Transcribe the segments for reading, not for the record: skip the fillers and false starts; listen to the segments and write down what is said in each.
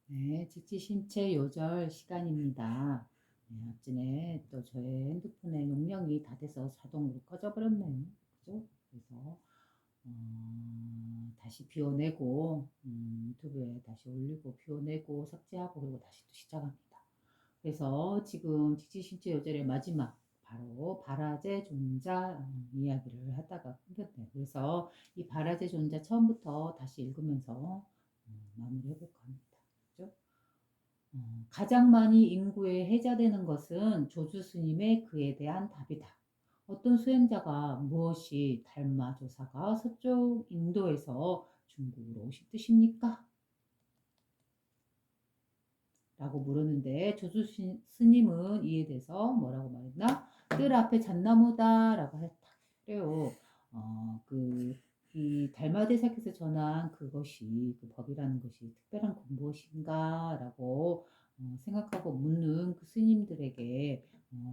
네, 직지신체 요절 시간입니다. 네, 아침에 또 저의 핸드폰의 용량이 다 돼서 자동으로 꺼져 버렸네요. 그죠? 그래서 다시 비워내고 유튜브에 다시 올리고 비워내고 삭제하고 그리고 다시 또 시작합니다. 그래서 지금 직지신체 요절의 마지막 바로 바라제 존자 이야기를 하다가 끊겼네요. 그래서 이 바라제 존자 처음부터 다시 읽으면서 마무리해볼까 합니다. 그죠? 가장 많이 인구에 해자되는 것은 조주 스님의 그에 대한 답이다. 어떤 수행자가 무엇이 달마 조사가 서쪽 인도에서 중국으로 오실 뜻입니까? 라고 물었는데 조주 스님은 이에 대해서 뭐라고 말했나? 뜰 앞에 잣나무다 라고 했다. 그래요. 이 달마대사께서 전한 그것이 그 법이라는 것이 특별한 건 무엇인가 라고 생각하고 묻는 그 스님들에게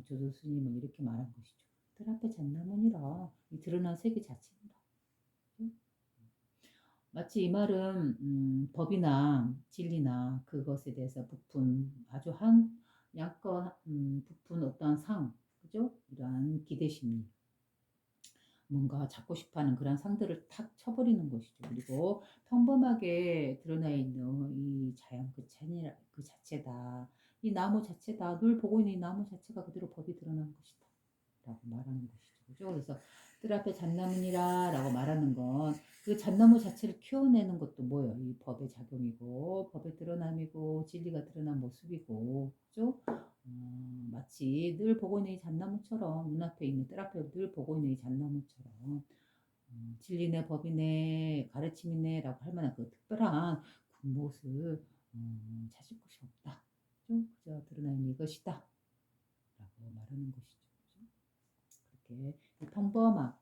조조 스님은 이렇게 말한 것이죠. 뜰 앞에 잣나무니라 이 드러난 세계 자체입니다. 마치 이 말은 법이나 진리나 그것에 대해서 부푼 아주 한 약간 부푼 어떠한 상, 그죠? 이러한 기대심리, 뭔가 잡고 싶어하는 그런 상들을 탁 쳐버리는 것이죠. 그리고 평범하게 드러나 있는 이 자연 그 자체다. 이 나무 자체다. 늘 보고 있는 이 나무 자체가 그대로 법이 드러난 것이다. 라고 말하는 것이죠. 그죠? 그래서 뜰 앞에 잣나무니라 라고 말하는 건 그 잣나무 자체를 키워내는 것도 뭐예요? 이 법의 작용이고, 법의 드러남이고, 진리가 드러난 모습이고, 그죠? 마치 늘 보고 있는 이 잣나무처럼, 눈앞에 있는, 뜰 앞에 늘 보고 있는 이 잣나무처럼, 진리네, 법이네, 가르침이네, 라고 할 만한 그 특별한 군못을 찾을 곳이 없다. 그죠? 그저 드러나 있는 이것이다. 라고 말하는 것이죠. 그렇게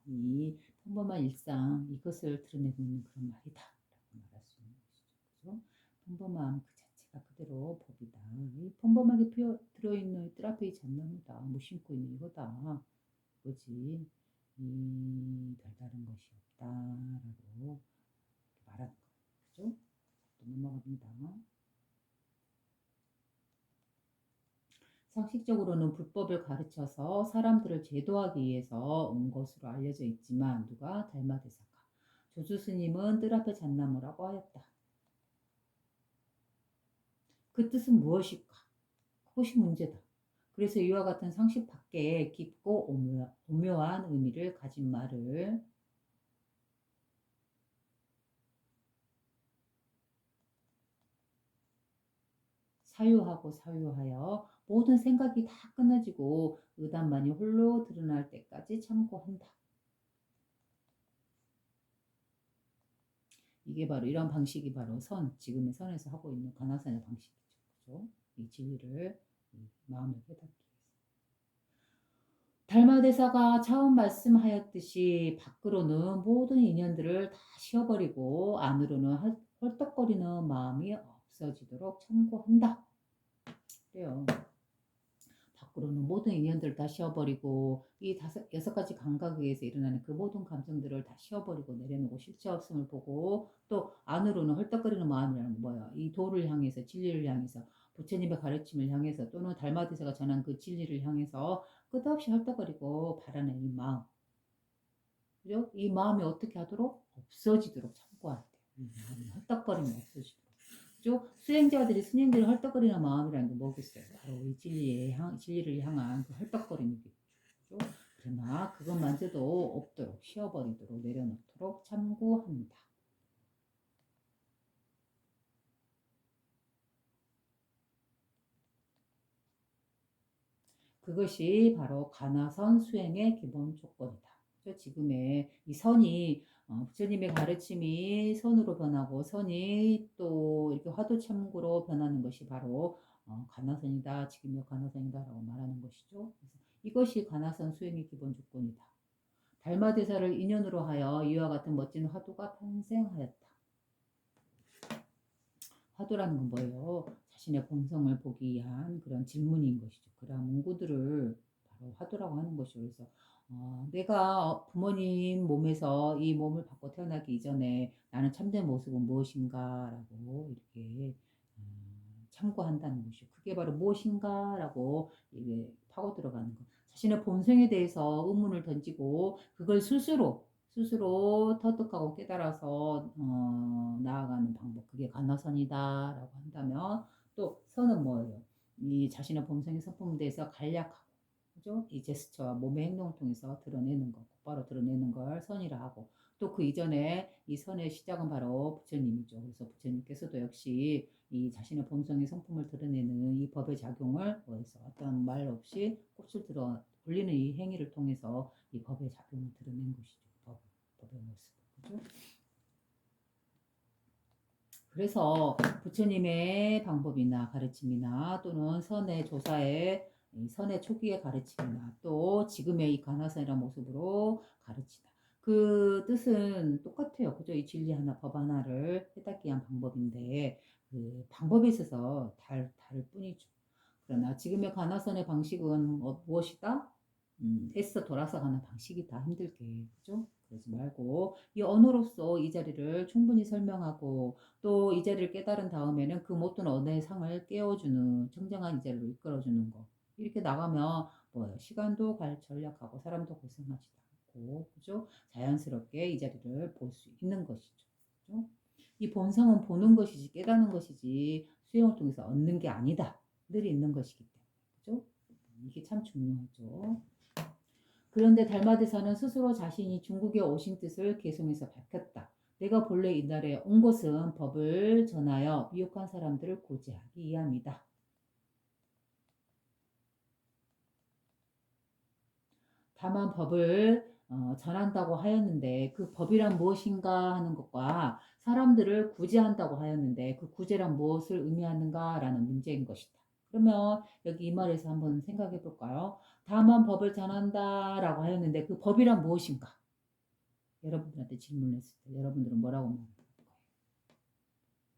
이 평범한 일상 이것을 드러내고 있는 그런 말이다 라고 말할 수 있는 것이죠. 그죠? 평범함 그 자체가 그대로 법이다. 이 평범하게 들어있는 뜰 앞에 이 잣나무다. 무심코 있는 이거다. 그거지. 이 별다른 것이 없다라고 말하는 거예요. 그죠? 또 넘어갑니다. 상식적으로는 불법을 가르쳐서 사람들을 제도하기 위해서 온 것으로 알려져 있지만 누가 달마대사가 조주 스님은 뜰 앞에 잣나무라고 하였다. 그 뜻은 무엇일까? 그것이 문제다. 그래서 이와 같은 상식 밖에 깊고 오묘한 의미를 가진 말을 사유하고 사유하여 모든 생각이 다 끊어지고 의단만이 홀로 드러날 때까지 참고한다. 이게 바로 이런 방식이 바로 지금의 선에서 하고 있는 관악산의 방식이죠. 그죠? 이 진리를 이 마음을 깨닫기 위해서. 달마대사가 처음 말씀하였듯이 밖으로는 모든 인연들을 다 쉬어버리고 안으로는 헐떡거리는 마음이 없어지도록 참고한다. 그래요. 밖으로는 모든 인연들을 다 쉬어버리고 이 여섯 가지 감각에 의해서 일어나는 그 모든 감정들을 다 쉬어버리고 내려놓고 실체 없음을 보고 또 안으로는 헐떡거리는 마음이라는 건 뭐야? 이 도를 향해서 진리를 향해서 부처님의 가르침을 향해서 또는 달마대사가 전한 그 진리를 향해서 끝없이 헐떡거리고 바라는 이 마음. 그죠? 이 마음이 어떻게 하도록 없어지도록 참고한대. 이 마음이 헐떡거리면 없어지도록. 그죠? 수행자들이 스님들이 헐떡거리는 마음이라는 게 뭐겠어요? 바로 이 진리를 향한 그 헐떡거리는 게 그죠? 그러나 그것만저도 없도록 쉬어버리도록 내려놓도록 참고한다. 그것이 바로 가나선 수행의 기본 조건이다. 지금의 이 선이 부처님의 가르침이 선으로 변하고 선이 또 이렇게 화두 참고로 변하는 것이 바로 가나선이다. 지금의 가나선이다라고 말하는 것이죠. 그래서 이것이 가나선 수행의 기본 조건이다. 달마대사를 인연으로 하여 이와 같은 멋진 화두가 탄생하였다. 화두라는 건 뭐예요? 자신의 본성을 보기 위한 그런 질문인 것이죠. 그러한 문구들을 바로 화두라고 하는 것이죠. 그래서 내가 부모님 몸에서 이 몸을 받고 태어나기 이전에 나는 참된 모습은 무엇인가라고 이렇게 참고한다는 것이죠. 그게 바로 무엇인가라고 이게 파고 들어가는 거. 자신의 본성에 대해서 의문을 던지고 그걸 스스로 터득하고 깨달아서 나아가는 방법. 그게 간허선이다라고 한다면 또 선은 뭐예요? 이 자신의 본성의 성품에 대해서 간략하고 그죠? 이 제스처와 몸의 행동을 통해서 드러내는 것, 곧바로 드러내는 걸 선이라 하고 또 그 이전에 이 선의 시작은 바로 부처님이죠. 그래서 부처님께서도 역시 이 자신의 본성의 성품을 드러내는 이 법의 작용을 뭐해서 어떤 말 없이 꽃을 들어 올리는 이 행위를 통해서 이 법의 작용을 드러낸 것이죠. 법의 모습. 그죠? 그래서 부처님의 방법이나 가르침이나 또는 선의 조사의 선의 초기의 가르침이나 또 지금의 이 간화선이라는 모습으로 가르치다. 그 뜻은 똑같아요. 그죠? 이 진리 하나, 법 하나를 깨닫기 위한 방법인데 그 방법에 있어서 다를 뿐이죠. 그러나 지금의 간화선의 방식은 무엇이다? 애써 돌아서 가는 방식이다. 힘들게. 그죠? 그러지 말고 이 언어로서 이 자리를 충분히 설명하고 또 이 자리를 깨달은 다음에는 그 못된 언어의 상을 깨워주는 청정한 이 자리로 이끌어주는 거. 이렇게 나가면 뭐예요? 시간도 절약하고 사람도 고생하지도 않고 그죠? 자연스럽게 이 자리를 볼 수 있는 것이죠. 그죠? 이 본성은 보는 것이지 깨닫는 것이지 수행을 통해서 얻는 게 아니다. 늘 있는 것이기 때문에. 그죠? 이게 참 중요하죠. 그런데 달마대사는 스스로 자신이 중국에 오신 뜻을 개송해서 밝혔다. 내가 본래 이날에 온 것은 법을 전하여 미혹한 사람들을 고지하기 위함이다. 다만 법을 전한다고 하였는데 그 법이란 무엇인가 하는 것과 사람들을 구제한다고 하였는데 그 구제란 무엇을 의미하는가라는 문제인 것이다. 그러면 여기 이 말에서 한번 생각해 볼까요? 다만 법을 전한다라고 하였는데 그 법이란 무엇인가? 여러분들한테 질문을 했을 때 여러분들은 뭐라고 말할 거예요?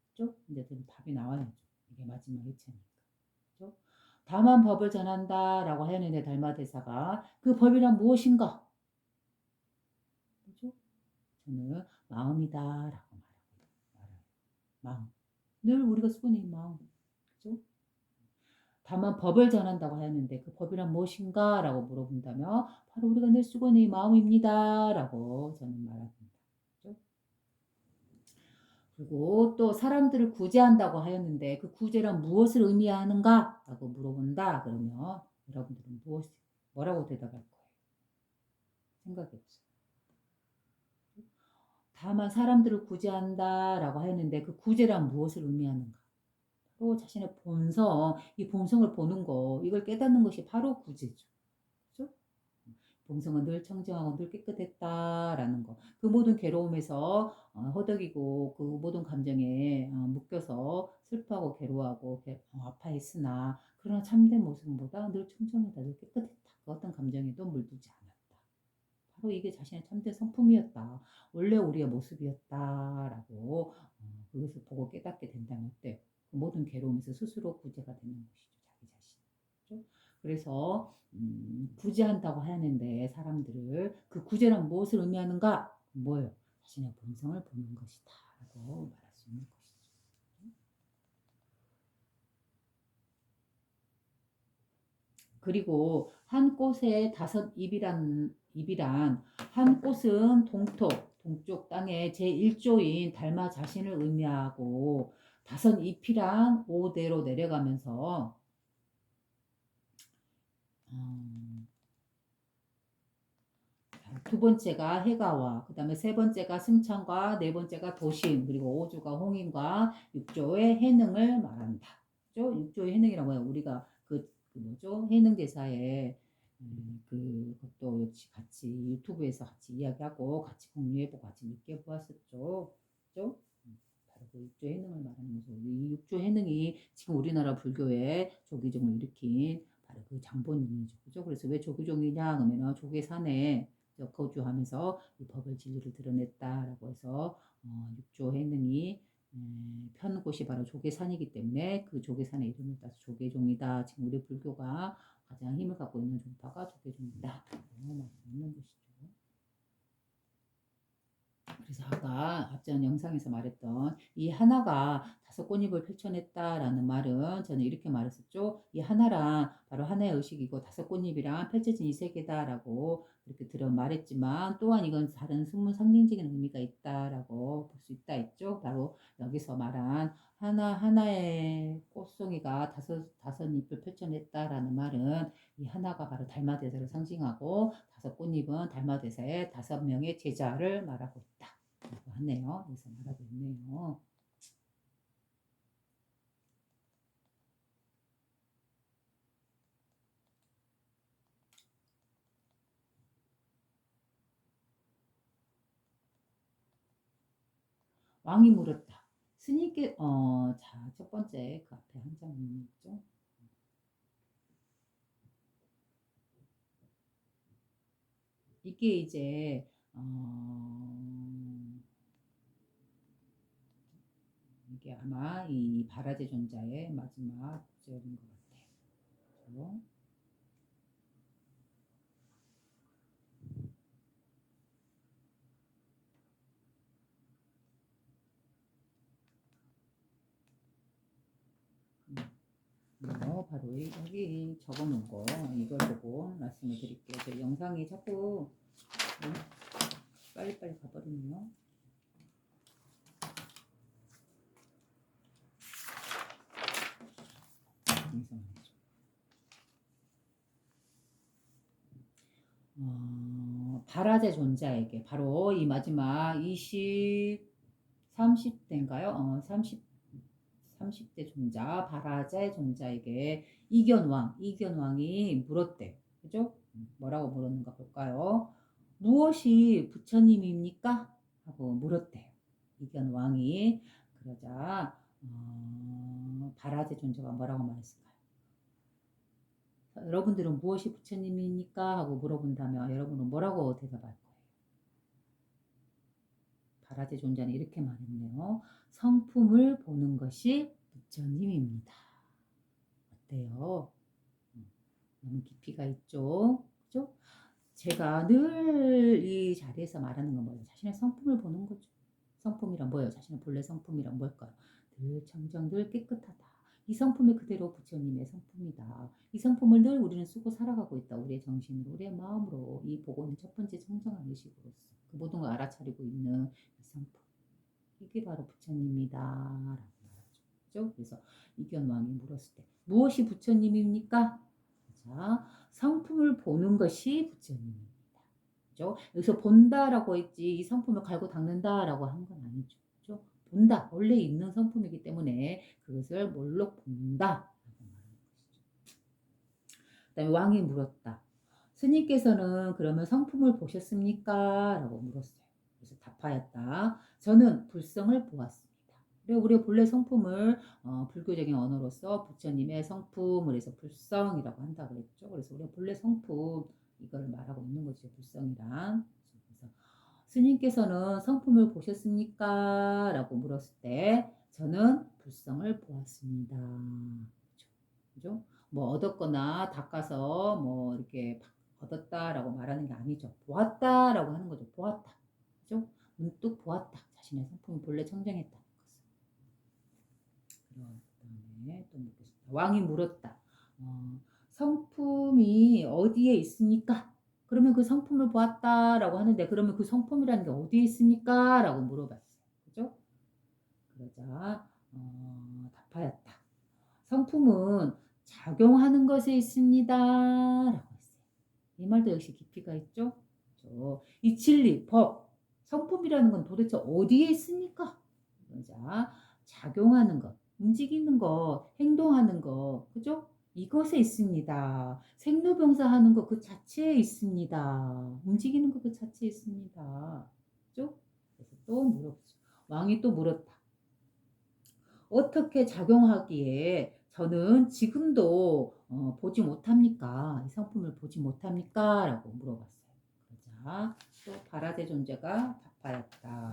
그죠? 이제 답이 나와야죠. 이게 마지막 회차니까. 그죠? 다만 법을 전한다라고 하였는데 달마대사가 그 법이란 무엇인가? 그죠? 저는 마음이다라고 말해요. 마음. 늘 우리가 쓰고 있는 마음. 그죠? 다만 법을 전한다고 하였는데 그 법이란 무엇인가? 라고 물어본다면 바로 우리가 늘 쓰고 있는 이 마음입니다. 라고 저는 말합니다. 그죠? 그리고 또 사람들을 구제한다고 하였는데 그 구제란 무엇을 의미하는가? 라고 물어본다. 그러면 여러분들은 뭐라고 대답할 거예요? 생각해 보세요. 다만 사람들을 구제한다라고 하였는데 그 구제란 무엇을 의미하는가? 바로 자신의 본성, 이 본성을 보는 거, 이걸 깨닫는 것이 바로 구제죠. 그죠? 본성은 늘 청정하고 늘 깨끗했다라는 거. 그 모든 괴로움에서 허덕이고 그 모든 감정에 묶여서 슬퍼하고 괴로워하고 아파했으나 그러나 참된 모습보다 늘 청정하다, 늘 깨끗했다. 그 어떤 감정에도 물들지 않았다. 바로 이게 자신의 참된 성품이었다. 원래 우리의 모습이었다라고 그것을 보고 깨닫게 된다면 어때요? 그 모든 괴로움에서 스스로 구제가 되는 것이죠. 자기 자신. 그렇죠? 그래서 구제한다고 하는데 사람들을 그 구제란 무엇을 의미하는가? 뭐예요? 자신의 본성을 보는 것이다. 라고 말할 수 있는 것이죠. 그리고 한 꽃에 5잎이란 한 꽃은 동쪽 땅의 제1조인 달마 자신을 의미하고 5잎이란 5대로 내려가면서 두 번째가 해가와 그 다음에 세 번째가 승천과 네 번째가 도심 그리고 5조가 홍인과 6조의 해능을 말한다. 그죠? 6조의 해능이라고 해요. 우리가 그 뭐죠? 해능 대사에 그것도 역시 같이 유튜브에서 같이 이야기하고 같이 공유해보고 같이 느껴보았었죠. 그죠? 바로 그 6조 해능을 말하는 거죠. 이 6조 해능이 지금 우리나라 불교의 조기종을 일으킨 바로 그 장본인이죠. 그죠? 그래서 왜 조기종이냐 그러면 조계산에 거주하면서 이 법을 진리를 드러냈다라고 해서 6조 해능이 편 곳이 바로 조계산이기 때문에 그 조계산의 이름을 따서 조계종이다. 지금 우리 불교가 가장 힘을 갖고 있는 종파가 조계종이다. 라고 말하는 것이죠. 그래서 아까 앞전 영상에서 말했던 이 하나가 다섯 꽃잎을 펼쳐냈다라는 말은 저는 이렇게 말했었죠. 이 하나랑 바로 하나의 의식이고 다섯 꽃잎이랑 펼쳐진 이 세계다라고 이렇게 들어 말했지만 또한 이건 다른 숨은 상징적인 의미가 있다라고 볼 수 있다 했죠. 바로 여기서 말한 하나하나의 꽃송이가 다섯 잎을 펼쳐냈다라는 말은 이 하나가 바로 달마대사를 상징하고 다섯 꽃잎은 달마대사의 다섯 명의 제자를 말하고 있다. 라고 하네요. 그래서 말하고 있네요. 왕이 물었다. 스님께 자, 첫 번째 그 앞에 한 장 있죠. 이게 이제 이게 아마 이 바라제 존자의 마지막 구절인 것 같아요. 그렇죠? 바로 여기 적어놓은 거 이걸 보고 말씀을 드릴게요. 저 영상이 자꾸 빨리빨리 가버리네요. 바라제 존자에게 바로 이 마지막 30대인가요? 30대 존자 바라제 존자에게 이견왕이 물었대. 그죠? 뭐라고 물었는가 볼까요? 무엇이 부처님입니까? 하고 물었대요. 이견왕이. 그러자 바라제 존자가 뭐라고 말했을까요? 여러분들은 무엇이 부처님입니까? 하고 물어본다면 여러분은 뭐라고 대답할 거예요? 바라제 존자는 이렇게 말했네요. 성품을 보는 것이 부처님입니다. 어때요? 너무 깊이가 있죠? 그죠? 제가 늘 이 자리에서 말하는 건 뭐예요? 자신의 성품을 보는 거죠. 성품이란 뭐예요? 자신의 본래 성품이란 뭘까요? 늘 청정, 늘 깨끗하다. 이 성품이 그대로 부처님의 성품이다. 이 성품을 늘 우리는 쓰고 살아가고 있다. 우리의 정신으로, 우리의 마음으로. 이 보고는 첫 번째 청정한 의식으로서 그 모든 걸 알아차리고 있는 이 성품. 이게 바로 부처님이다. 라고 말하죠. 그래서 이견왕이 물었을 때 무엇이 부처님입니까? 자, 성품을 보는 것이 부처님입니다. 그죠? 여기서 본다라고 했지 이 성품을 갈고 닦는다라고 한 건 아니죠. 그죠? 본다. 원래 있는 성품이기 때문에 그것을 뭘로 본다. 그다음에 왕이 물었다. 스님께서는 그러면 성품을 보셨습니까? 라고 물었어요. 그래서 답하였다. 저는 불성을 보았습니다. 그리고 우리의 본래 성품을 불교적인 언어로서 부처님의 성품을 해서 불성이라고 한다고 했죠. 그래서 우리의 본래 성품 이걸 말하고 있는 거죠. 불성이란. 그래서 스님께서는 성품을 보셨습니까? 라고 물었을 때 저는 불성을 보았습니다. 그죠? 뭐 얻었거나 닦아서 뭐 이렇게 얻었다라고 말하는 게 아니죠. 보았다라고 하는 거죠. 보았다. 그죠? 문득 보았다. 자신의 성품을 본래 청정했다는 것을. 그다음에 또 묻겠습니다. 왕이 물었다. 성품이 어디에 있습니까? 그러면 그 성품을 보았다라고 하는데 그러면 그 성품이라는 게 어디에 있습니까? 라고 물어봤어요. 그죠? 그러자 답하였다. 성품은 작용하는 것에 있습니다. 라고 했어요. 이 말도 역시 깊이가 있죠? 이 진리, 법, 성품이라는 건 도대체 어디에 있습니까? 자, 작용하는 것, 움직이는 것, 행동하는 것, 그죠? 이것에 있습니다. 생로병사하는 것 그 자체에 있습니다. 움직이는 것 그 자체에 있습니다. 그죠? 그래서 또 물어보죠. 왕이 또 물었다. 어떻게 작용하기에 저는 지금도 보지 못합니까? 이 성품을 보지 못합니까? 라고 물어봤어요. 그러자 또 바라제 존재가 답하였다.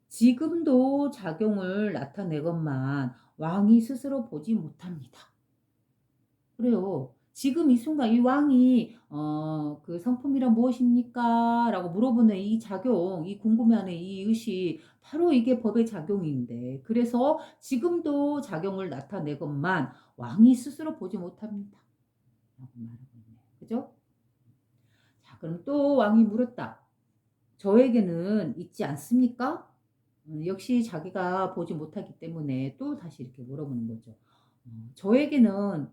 지금도 작용을 나타내건만 왕이 스스로 보지 못합니다. 그래요. 지금 이 순간 이 왕이 그 "성품이란 무엇입니까?" 라고 물어보는 이 작용, 이 궁금해하는 이 의식, 바로 이게 법의 작용인데, 그래서 지금도 작용을 나타내건만 왕이 스스로 보지 못합니다. 라고 말하고 있네요. 그죠? 자, 그럼 또 왕이 물었다. "저에게는 있지 않습니까?" 역시 자기가 보지 못하기 때문에 또 다시 이렇게 물어보는 거죠. "저에게는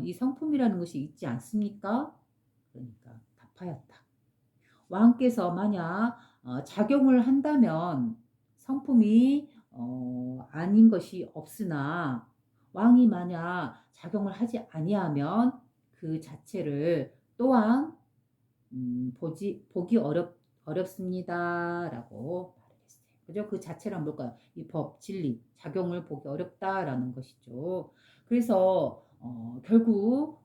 이 성품이라는 것이 있지 않습니까?" 그러니까 답하였다. 왕께서 만약 작용을 한다면 성품이 아닌 것이 없으나, 왕이 만약 작용을 하지 아니하면 그 자체를 또한 보기 어렵습니다라고 말을 했어요. 그죠? 그 자체란 뭘까요? 이 법, 진리, 작용을 보기 어렵다라는 것이죠. 그래서 결국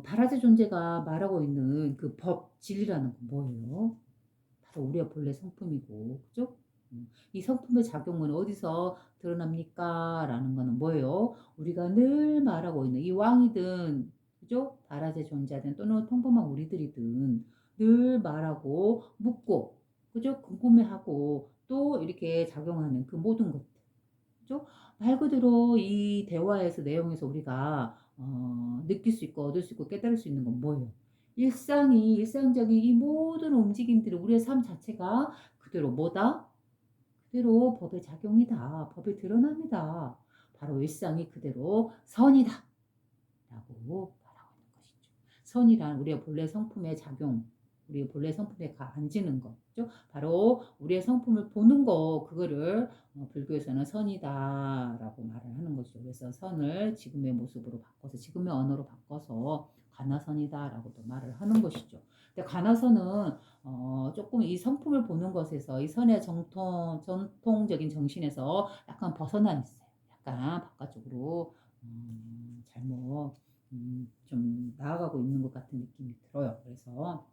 바라지 존재가 말하고 있는 그 법, 진리라는 건 뭐예요? 바로 우리의 본래 성품이고, 그죠? 이 성품의 작용은 어디서 드러납니까? 라는 거는 뭐예요? 우리가 늘 말하고 있는 이 왕이든, 그죠? 바라제 존재든 또는 평범한 우리들이든 늘 말하고 묻고, 그죠? 궁금해하고 또 이렇게 작용하는 그 모든 것들. 그죠? 말 그대로 이 대화에서 내용에서 우리가 느낄 수 있고 얻을 수 있고 깨달을 수 있는 건 뭐예요? 일상적인 이 모든 움직임들이 우리의 삶 자체가 그대로 뭐다? 그대로 법의 작용이다. 법의 드러남이다. 바로 일상이 그대로 선이다. 라고 말하고 있는 것이죠. 선이란 우리의 본래 성품의 작용, 우리의 본래 성품에 가앉는 거죠. 바로 우리의 성품을 보는 거, 그거를 불교에서는 선이다라고 말을 하는 것이죠. 그래서 선을 지금의 모습으로 바꿔서, 지금의 언어로 바꿔서 가나선이다라고도 말을 하는 것이죠. 근데 가나선은 조금 이 성품을 보는 것에서, 이 선의 전통적인 정신에서 약간 벗어나 있어요. 약간 바깥쪽으로 잘못 좀 나아가고 있는 것 같은 느낌이 들어요. 그래서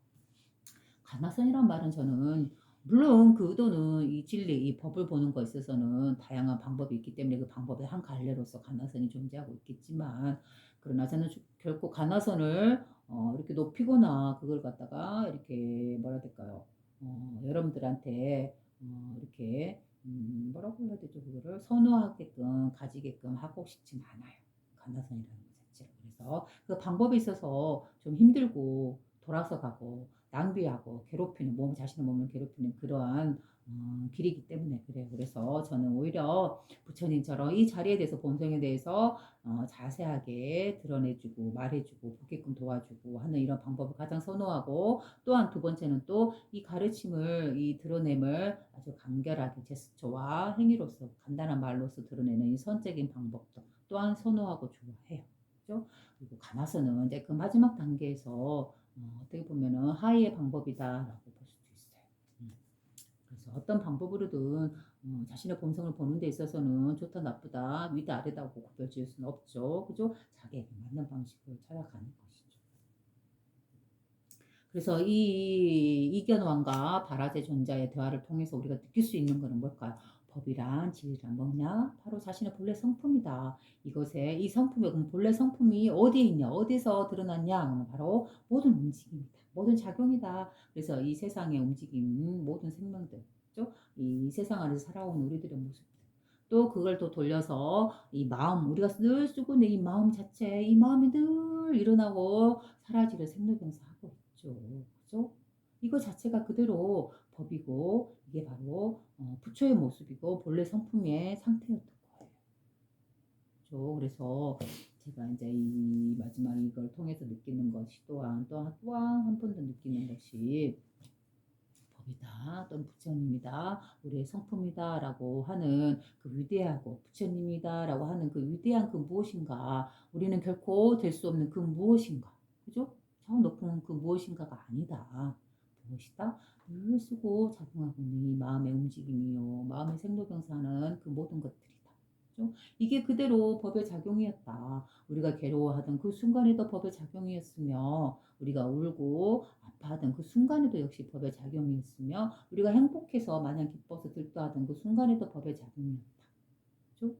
가나선이란 말은 저는, 물론 그 의도는 이 진리, 이 법을 보는 거에 있어서는 다양한 방법이 있기 때문에 그 방법의 한 갈래로서 가나선이 존재하고 있겠지만, 그러나 저는 결코 가나선을 이렇게 높이거나 그걸 갖다가 이렇게 뭐라 해야 될까요? 여러분들한테 이렇게 뭐라고 해야 되죠? 그거를 선호하게끔 가지게끔 하고 싶진 않아요. 가나선이라는 것 자체를. 그래서 그 방법에 있어서 좀 힘들고 돌아서 가고 낭비하고 괴롭히는, 자신의 몸을 괴롭히는 그러한 길이기 때문에 그래요. 그래서 저는 오히려 부처님처럼 이 자리에 대해서, 본성에 대해서 자세하게 드러내주고 말해주고 보게끔 도와주고 하는 이런 방법을 가장 선호하고, 또한 두 번째는 또 이 가르침을, 이 드러냄을 아주 간결하게 제스처와 행위로서, 간단한 말로서 드러내는 이 선적인 방법도 또한 선호하고 좋아해요. 그죠? 그리고 가마서는 이제 그 마지막 단계에서 어떻게 보면은 하이의 방법이다라고 볼 수도 있어요. 그래서 어떤 방법으로든 자신의 본성을 보는 데 있어서는 좋다 나쁘다 위다 아래다고 구별 지을 수는 없죠. 그죠? 자기에게 맞는 방식으로 찾아가는 것이죠. 그래서 이 이견왕과 바라제 존자의 대화를 통해서 우리가 느낄 수 있는 것은 뭘까요? 법이란 진리란 뭐냐? 바로 자신의 본래 성품이다. 이것에, 이 성품의, 그럼 본래 성품이 어디에 있냐? 어디서 드러났냐? 바로 모든 움직임이다. 모든 작용이다. 그래서 이 세상의 움직임, 모든 생명들, 그죠? 이 세상 안에서 살아온 우리들의 모습. 또 그걸 또 돌려서 이 마음, 우리가 늘 쓰고 있는 이 마음 자체, 이 마음이 늘 일어나고 사라지를 생로병사하고 있죠. 그죠? 이거 자체가 그대로 법이고, 이게 바로 부처의 모습이고 본래 성품의 상태였던 거예요. 그죠? 그래서 제가 이제 이 마지막 이걸 통해서 느끼는 것이, 또한 한 번 더 느끼는 것이, 법이다, 또는 부처님이다, 우리의 성품이다라고 하는 그 위대하고, 부처님이다라고 하는 그 위대한 그 무엇인가, 우리는 결코 될 수 없는 그 무엇인가, 그죠? 저 높은 그 무엇인가가 아니다. 무엇이다? 늘 쓰고 작용하고 있는 이 마음의 움직임이요, 마음의 생로병사하는 그 모든 것들이다. 그죠? 이게 그대로 법의 작용이었다. 우리가 괴로워하던 그 순간에도 법의 작용이었으며, 우리가 울고 아파하던 그 순간에도 역시 법의 작용이었으며, 우리가 행복해서 마냥 기뻐서 들떠하던 그 순간에도 법의 작용이었다. 그죠?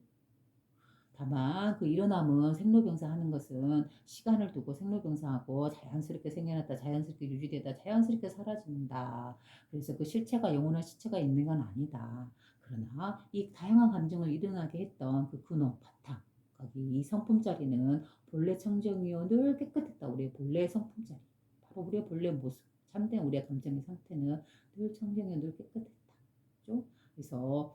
다만 그 일어남은 생로병사하는 것은 시간을 두고 생로병사하고 자연스럽게 생겨났다 자연스럽게 유지되다 자연스럽게 사라진다. 그래서 그 실체가 영원한 실체가 있는 건 아니다. 그러나 이 다양한 감정을 일어나게 했던 그 근원 바탕 거기 이 성품자리는 본래 청정이요 늘 깨끗했다. 우리의 본래 성품자리 바로 우리의 본래 모습 참된 우리의 감정의 상태는 늘 청정이요 늘 깨끗했다. 그죠? 그래서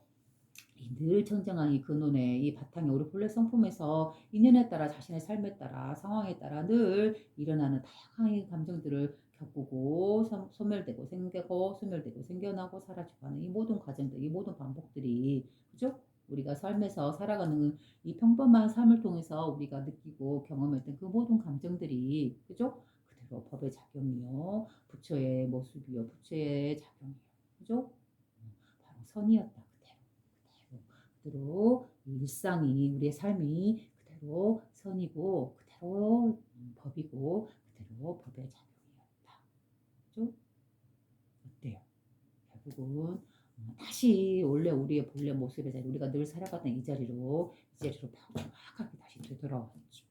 늘 청정한 이 근원의 이 바탕에 우리 본래 성품에서 인연에 따라 자신의 삶에 따라 상황에 따라 늘 일어나는 다양한 감정들을 겪고 소멸되고 생기고 소멸되고 생겨나고 사라지고 하는 이 모든 과정들 이 모든 반복들이 그죠? 우리가 삶에서 살아가는 이 평범한 삶을 통해서 우리가 느끼고 경험했던 그 모든 감정들이 그죠? 그대로 법의 작용이요 부처의 모습이요 부처의 작용이요 그죠? 바로 선이었다 그대로 이 일상이 우리의 삶이 그대로 선이고 그대로 법이고 그대로 법의 작용이었다. 그죠? 어때요? 결국은 다시 원래 우리의 본래 모습의 자리 우리가 늘 살아가던 이 자리로 정확하게 다시 되돌아왔죠.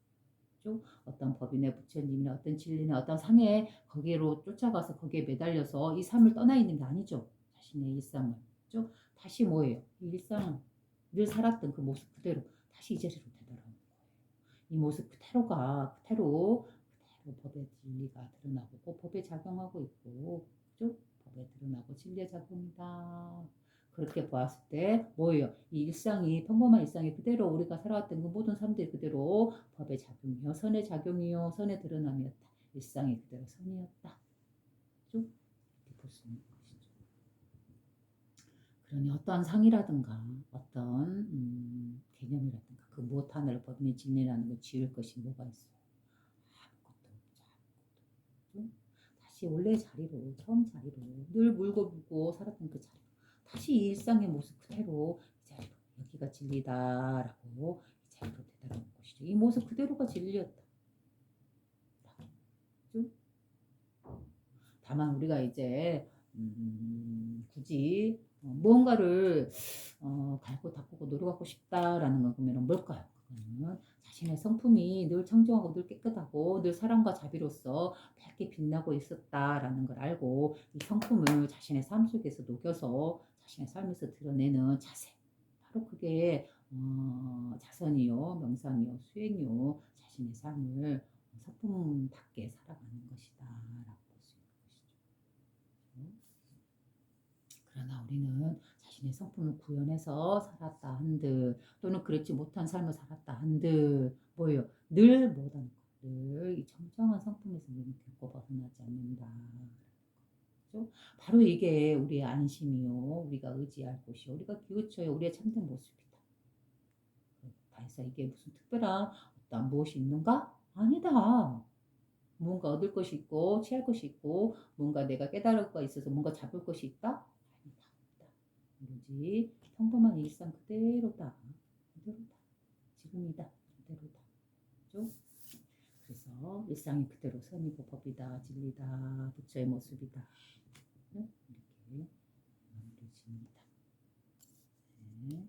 그죠? 어떤 법인의 부처님이나 어떤 진리나 어떤 상에 거기로 쫓아가서 거기에 매달려서 이 삶을 떠나 있는 게 아니죠. 자신의 일상을. 그죠? 다시 뭐예요? 이 일상을 늘 살았던 그 모습 그대로 다시 이 자리로 되돌아오는 거예요. 이 모습 그대로 법의 진리가 드러나고 법에 작용하고 있고 그죠? 법에 드러나고 진리의 작용이다. 그렇게 보았을 때 뭐예요? 이 일상이 평범한 일상이 그대로 우리가 살아왔던 그 모든 삶들이 그대로 법의 작용이요 선의 작용이요 선의 드러남이었다. 일상이 그대로 선이었다. 그죠? 이렇게 볼 수 있는 것이죠. 그러니 어떠한 상이라든가 어떤 개념이라든가 그 무엇 하나를 법인의 진리라는 걸 지을 것이 뭐가 있어요? 아무것도 없죠. 아무것도. 다시 원래 자리로 처음 자리로 늘 물고 물고 살았던 그 자리로 다시 이 일상의 모습 그대로 이 자리로 여기가 진리다라고 이 자리로 되돌아오는 것이죠. 이 모습 그대로가 진리였다. 그죠? 다만 우리가 이제 굳이 무언가를 갈고 닦고 노력하고 싶다라는 건 그러면 뭘까요? 그거는 자신의 성품이 늘 청정하고 늘 깨끗하고 늘 사랑과 자비로서 밝게 빛나고 있었다라는 걸 알고 이 성품을 자신의 삶 속에서 녹여서 자신의 삶에서 드러내는 자세 바로 그게 자선이요 명상이요 수행이요 자신의 삶을 성품답게 살아가는 것이다 라고 볼 수 있는 것이죠. 그러나 우리는 자신의 성품을 구현해서 살았다 한들 또는 그렇지 못한 삶을 살았다 한들 뭐예요? 늘 뭐라는 거? 늘 이 청정한 성품에서 우리는 결코 벗어나지 않는다. 그죠? 바로 이게 우리의 안심이요. 우리가 의지할 곳이요. 우리가 기우쳐요. 우리의 참된 모습이다. 그래서 이게 무슨 특별한 어떤 무엇이 있는가? 아니다. 뭔가 얻을 것이 있고 취할 것이 있고 뭔가 내가 깨달을 거 있어서 뭔가 잡을 것이 있다? 아니다. 없다. 오로지 평범한 일상 그대로다. 그대로다. 지금이다. 그대로다. 그죠? 그래서 일상이 그대로 선이고 법이다. 진리다. 부처의 모습이다. 이렇게 마무리 지습니다. 네.